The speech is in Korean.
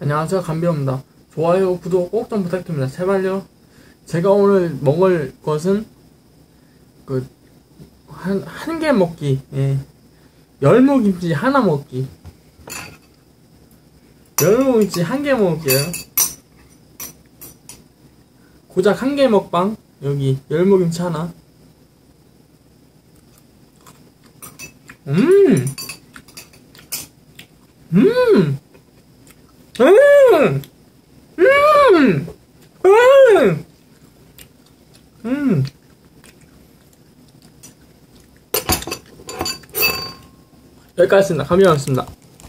안녕하세요, 감비입니다. 좋아요, 구독 꼭 좀 부탁드립니다. 제발요. 제가 오늘 먹을 것은 한 개 먹기. 예. 열무김치 하나 먹기. 열무김치 한 개 먹을게요. 고작 한 개 먹방. 여기 열무김치 하나. 음. 음. 음. 음. 음. 음. 여기까지 했습니다. 감사합니다.